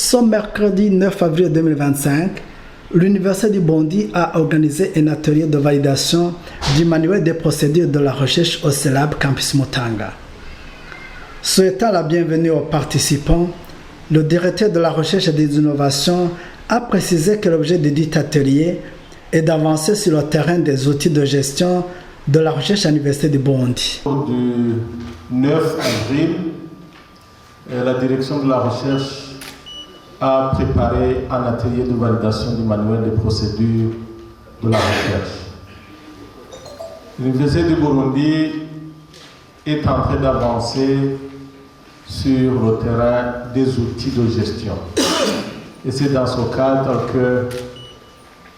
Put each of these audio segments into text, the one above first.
Ce mercredi 9 avril 2025, l'Université du Burundi a organisé un atelier de validation du manuel des procédures de la recherche au CELAB Campus Mutanga. Souhaitant la bienvenue aux participants, le directeur de la recherche et des innovations a précisé que l'objet de dit atelier est d'avancer sur le terrain des outils de gestion de la recherche à l'Université du Burundi. Du 9 avril, la direction de la recherche a préparé un atelier de validation du manuel des procédures de la recherche. L'Université du Burundi est en train d'avancer sur le terrain des outils de gestion. Et c'est dans ce cadre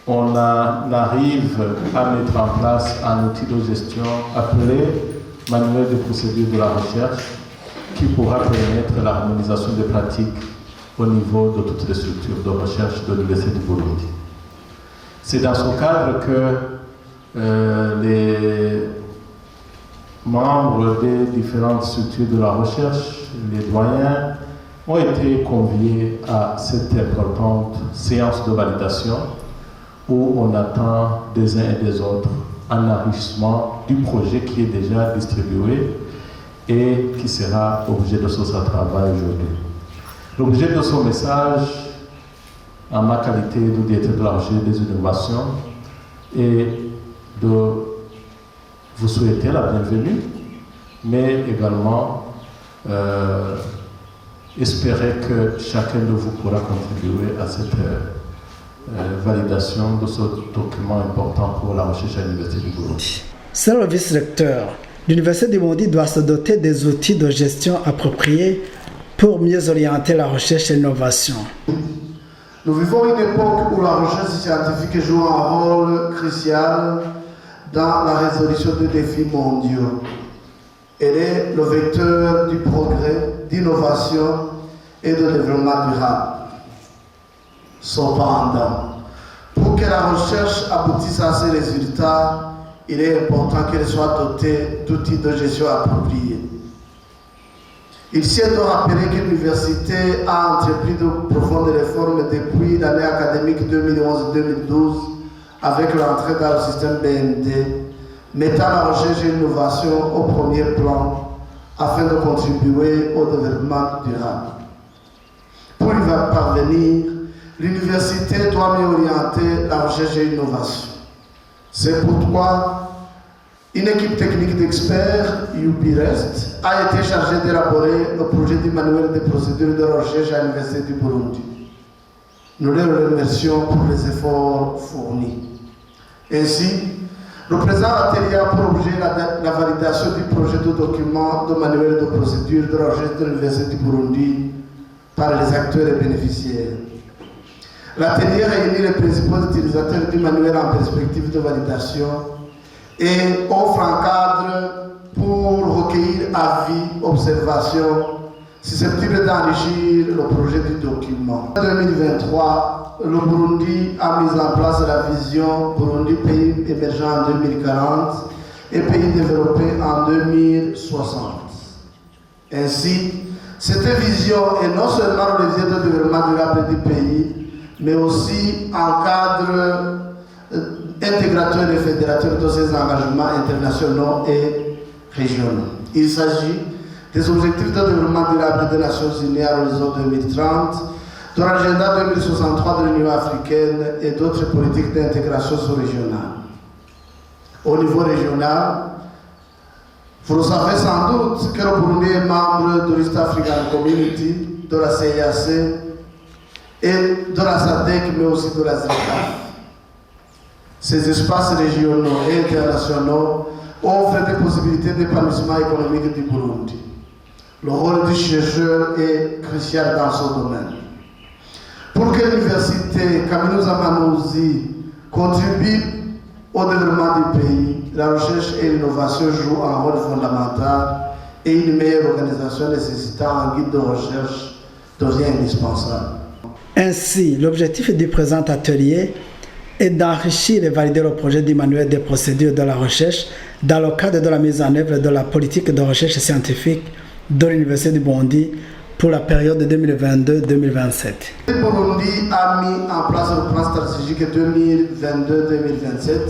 qu'on arrive à mettre en place un outil de gestion appelé manuel des procédures de la recherche qui pourra permettre l'harmonisation des pratiques au niveau de toutes les structures de recherche de l'Université du Burundi. C'est dans ce cadre que les membres des différentes structures de la recherche, les doyens, ont été conviés à cette importante séance de validation où on attend des uns et des autres un enrichissement du projet qui est déjà distribué et qui sera objet de ce travail aujourd'hui. L'objet de ce message, en ma qualité de directeur de la recherche et des innovations, est de vous souhaiter la bienvenue, mais également espérer que chacun de vous pourra contribuer à cette validation de ce document important pour la recherche à l'Université du Burundi. Selon le vice-recteur, l'Université du Burundi doit se doter des outils de gestion appropriés pour mieux orienter la recherche et l'innovation. Nous vivons une époque où la recherche scientifique joue un rôle crucial dans la résolution des défis mondiaux. Elle est le vecteur du progrès, d'innovation et de développement durable. Cependant, pour que la recherche aboutisse à ces résultats, il est important qu'elle soit dotée d'outils de gestion appropriés. Il s'est de rappeler que l'université a entrepris de profondes réformes depuis l'année académique 2011-2012 avec l'entrée dans le système BND, mettant la recherche et l'innovation au premier plan afin de contribuer au développement durable. Pour y parvenir, l'université doit mieux orienter la recherche et l'innovation. C'est pourquoi une équipe technique d'experts, UPREST, a été chargée d'élaborer le projet du manuel des procédures de recherche à l'Université du Burundi. Nous les remercions pour les efforts fournis. Ainsi, le présent atelier a pour objet la validation du projet de document de manuel de procédure de recherche de l'Université du Burundi par les acteurs et bénéficiaires. L'atelier réunit les principaux utilisateurs du manuel en perspective de validation et offre un cadre pour recueillir avis, observations susceptibles d'enrichir le projet du document. En 2023, le Burundi a mis en place la vision Burundi pays émergent en 2040 et pays développé en 2060. Ainsi, cette vision est non seulement le levier de développement durable du pays, mais aussi un cadre intégrateur et fédérateur de ces engagements internationaux et régionaux. Il s'agit des objectifs de développement durable des Nations Unies à l'horizon 2030, de l'agenda 2063 de l'Union africaine et d'autres politiques d'intégration sous-régionale. Au niveau régional, vous le savez sans doute que le Burundi est membre de l'East African Community, de la CIAC et de la SADC, mais aussi de la ZLECAf. Ces espaces régionaux et internationaux offrent des possibilités d'épanouissement économique du Burundi. Le rôle du chercheur est crucial dans ce domaine. Pour que l'université Kaminuza Manouzi contribue au développement du pays, la recherche et l'innovation jouent un rôle fondamental et une meilleure organisation nécessitant un guide de recherche devient indispensable. Ainsi, l'objectif du présent atelier est d'enrichir et valider le projet du manuel des procédures de la recherche dans le cadre de la mise en œuvre de la politique de recherche scientifique de l'Université du Burundi pour la période 2022-2027. Le Burundi a mis en place le plan stratégique 2022-2027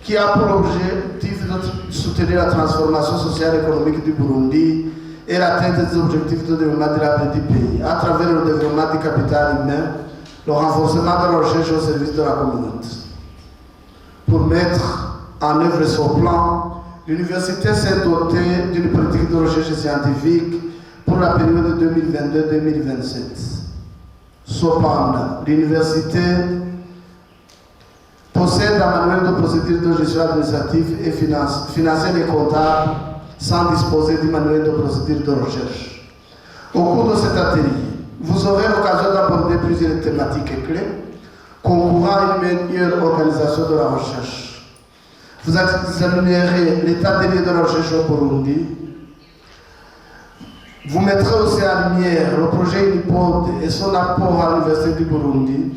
qui a pour objectif de soutenir la transformation sociale et économique du Burundi et l'atteinte des objectifs de développement durable du pays à travers le développement du capital humain, le renforcement de la recherche au service de la communauté. Pour mettre en œuvre ce plan, l'université s'est dotée d'une politique de recherche scientifique pour la période 2022-2027. Cependant, l'université possède un manuel de procédure de gestion administrative et financière et comptable sans disposer du manuel de procédure de recherche. Au cours de cet atelier, vous aurez l'occasion d'aborder plusieurs thématiques clés concourant à une meilleure organisation de la recherche. Vous examinerez l'état des lieux de la recherche au Burundi. Vous mettrez aussi en lumière le projet UNIPOD et son apport à l'Université du Burundi.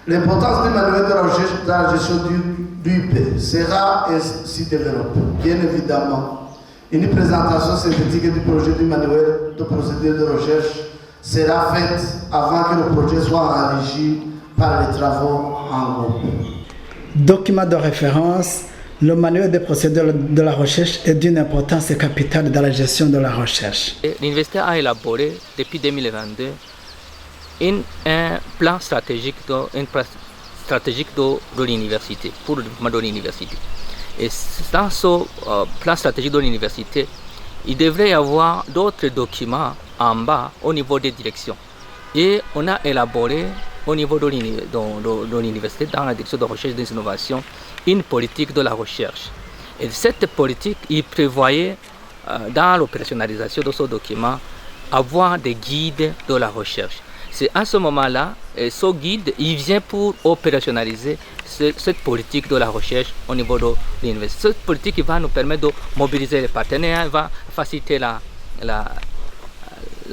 L'importance du manuel de la recherche dans la gestion du UP sera ainsi développée. Bien évidemment, une présentation synthétique du projet du manuel de procédure de recherche sera faite avant que le projet soit enrichi par les travaux en groupe. Document de référence, le manuel des procédures de la recherche est d'une importance capitale dans la gestion de la recherche. L'université a élaboré depuis 2022 un plan stratégique de l'université, pour le développement de l'université. Et dans ce plan stratégique de l'université, il devrait y avoir d'autres documents en bas au niveau des directions. Et on a élaboré au niveau de l'université, dans la direction de recherche et d'innovation, une politique de la recherche. Et cette politique, il prévoyait, dans l'opérationnalisation de ce document, avoir des guides de la recherche. C'est à ce moment-là, ce guide, il vient pour opérationnaliser cette politique de la recherche au niveau de l'université. Cette politique va nous permettre de mobiliser les partenaires, va faciliter la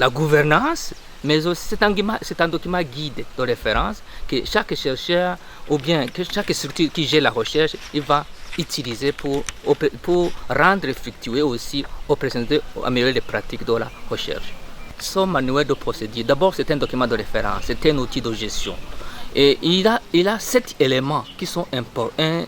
gouvernance, mais aussi c'est un document guide de référence que chaque chercheur ou bien que chaque structure qui gère la recherche, il va utiliser pour rendre fructueux aussi, améliorer les pratiques de la recherche. Son manuel de procédure, d'abord c'est un document de référence, c'est un outil de gestion. Et il a 7 éléments qui sont importants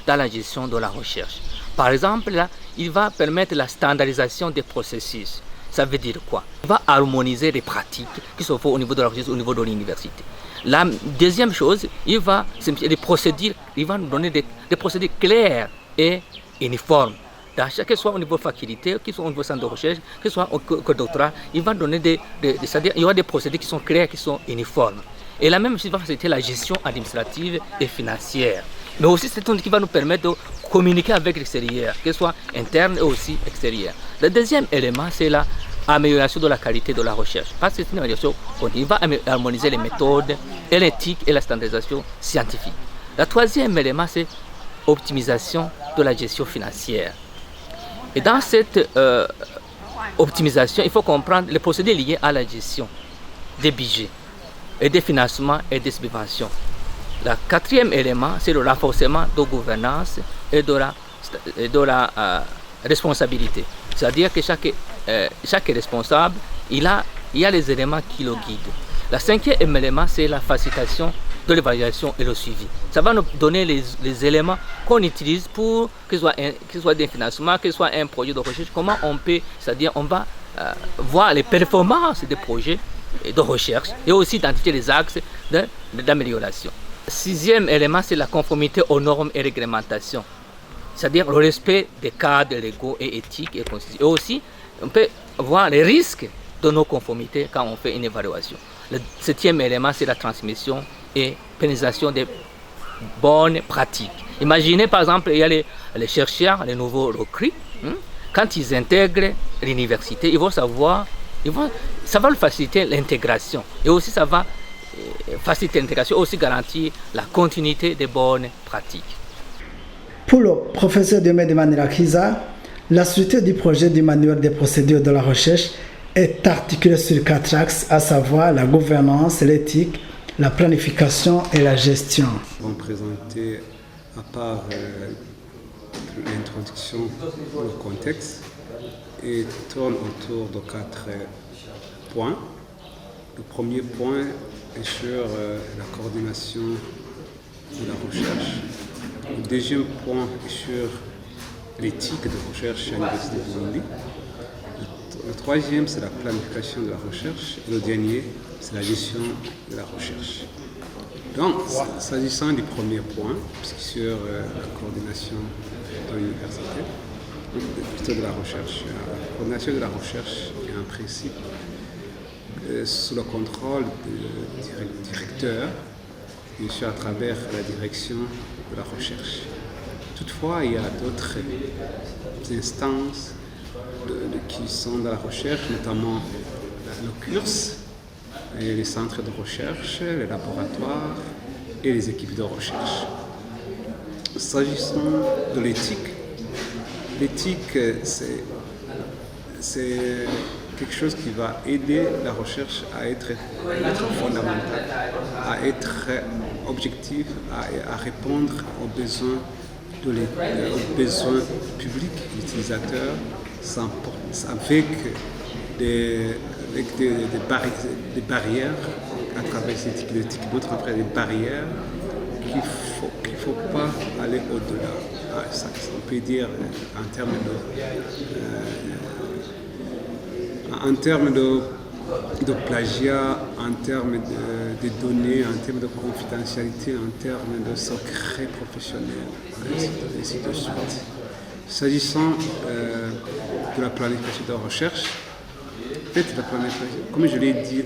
dans la gestion de la recherche. Par exemple, là, il va permettre la standardisation des processus. Ça veut dire quoi? Il va harmoniser les pratiques qui sont faites au niveau de la recherche, au niveau de l'université. La deuxième chose, il va simplifier les procédures, il va nous donner des procédures claires et uniformes. Que ce soit au niveau faculté, que ce soit au niveau centre de recherche, que ce soit au doctorat, il va donner c'est-à-dire il y aura des procédés qui sont clairs, qui sont uniformes. Et la même chose va faciliter la gestion administrative et financière. Mais aussi c'est un outil qui va nous permettre de communiquer avec l'extérieur, que ce soit interne et aussi extérieur. Le deuxième élément, c'est l'amélioration de la qualité de la recherche. Parce que c'est une amélioration continue. Il va harmoniser les méthodes et l'éthique et la standardisation scientifique. Le troisième élément, c'est l'optimisation de la gestion financière. Et dans cette optimisation, il faut comprendre les procédés liés à la gestion des budgets et des financements et des subventions. Le quatrième élément, c'est le renforcement de gouvernance et de la responsabilité. C'est-à-dire que chaque responsable, il y a les éléments qui le guident. Le cinquième élément, c'est la facilitation de l'évaluation et le suivi. Ça va nous donner les éléments qu'on utilise pour que ce soit des financements, que ce soit un projet de recherche, comment on peut, c'est-à-dire on va voir les performances des projets de recherche et aussi identifier les axes d'amélioration. Le sixième élément, c'est la conformité aux normes et réglementations, c'est-à-dire le respect des cadres légaux et éthiques et constitutionnels. Et aussi, on peut voir les risques de nos conformités quand on fait une évaluation. Le septième élément, c'est la transmission et pérennisation des bonnes pratiques. Imaginez par exemple, il y a les chercheurs, les nouveaux recrues, quand ils intègrent l'université, ils vont savoir, ça va faciliter l'intégration. Et aussi ça va faciliter l'intégration, aussi garantir la continuité des bonnes pratiques. Pour le professeur Diomede Manirakiza, la structure du projet du manuel des procédures de la recherche est articulée sur 4 axes, à savoir la gouvernance, l'éthique, la planification et la gestion. On va présenter, à part l'introduction, le contexte et tourne autour de 4 points. Le premier point est sur la coordination de la recherche. Le deuxième point est sur l'éthique de recherche à l'Université de Burundi. Le troisième, c'est la planification de la recherche. Et le dernier, c'est la gestion de la recherche. Donc, s'agissant du premier point, sur la coordination de l'université, plutôt de la recherche. La coordination de la recherche est un principe sous le contrôle du directeur, bien sûr à travers la direction de la recherche. Toutefois, il y a d'autres instances qui sont dans la recherche, notamment le CURS, et les centres de recherche, les laboratoires et les équipes de recherche. S'agissant de l'éthique, c'est quelque chose qui va aider la recherche à être fondamentale, à être objectif, à répondre aux besoins publics des utilisateurs avec des barrières à travers cette éthique, d'autres à travers des barrières qu'il ne faut pas aller au-delà. On peut dire en termes de plagiat, en termes de données, en termes de confidentialité, en termes de secret professionnel, ainsi de suite. S'agissant de la planification de la recherche, comme je l'ai dit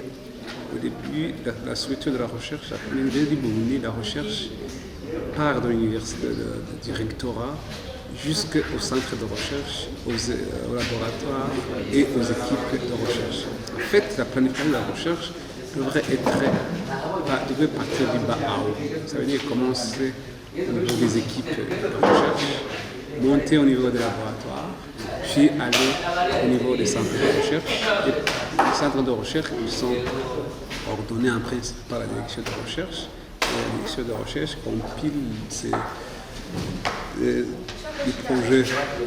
au début, la structure de la recherche, la recherche part de l'université, du rectorat, jusqu'au centre de recherche, aux laboratoires et aux équipes de recherche. En fait, la planification de la recherche devrait partir du bas à haut. Ça veut dire commencer au niveau des équipes de recherche, monter au niveau des laboratoires, puis aller au niveau des centres de recherche. Et les centres de recherche, ils sont ordonnés en principe par la direction de recherche. Et la direction de recherche compile les projets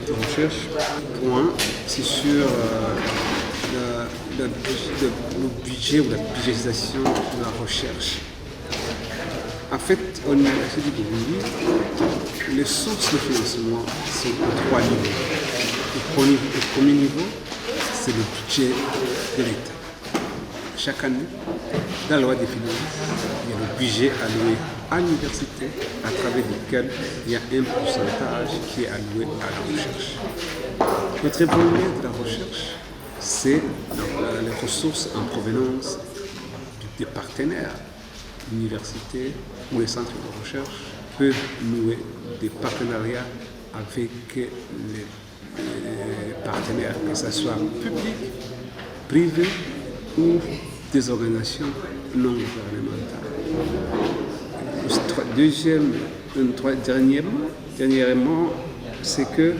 de recherche. C'est sur le budget ou la budgétisation de la recherche. En fait, à l'Université du Burundi, les sources de financement sont à 3 niveaux. Le premier niveau, c'est le budget de l'État. Chaque année, dans la loi des finances, il y a le budget alloué à l'université, à travers lequel il y a un pourcentage qui est alloué à la recherche. Notre volet de la recherche, c'est les ressources en provenance des partenaires. L'université ou les centres de recherche peuvent nouer des partenariats avec les partenaires, que ce soit publics, privés ou des organisations non gouvernementales. Dernièrement, c'est que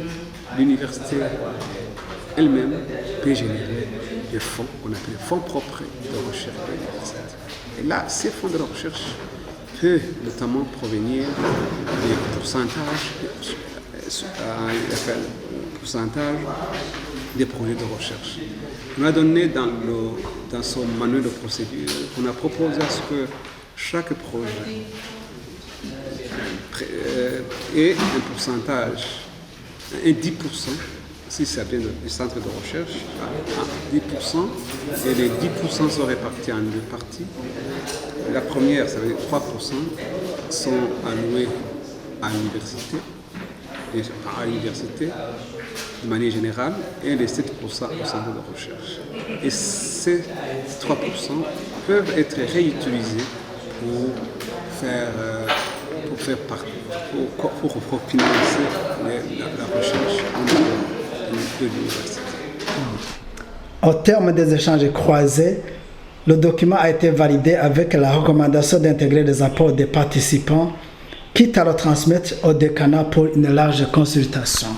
l'université elle-même peut générer des fonds qu'on appelle fonds propres de recherche de l'université. Et là, ces fonds de recherche peuvent notamment provenir des pourcentages des projets de recherche. On a donné dans son manuel de procédure, on a proposé à ce que chaque projet ait un pourcentage, un 10%, si ça vient du centre de recherche, à 10%, et les 10% sont répartis en 2 parties. La première, ça veut dire 3% sont alloués à l'université, de manière générale, et les 7% au centre de recherche. Et ces 3% peuvent être réutilisés pour financer la recherche au niveau de l'université. Au terme des échanges croisés, le document a été validé avec la recommandation d'intégrer les apports des participants, quitte à le transmettre au décanat pour une large consultation.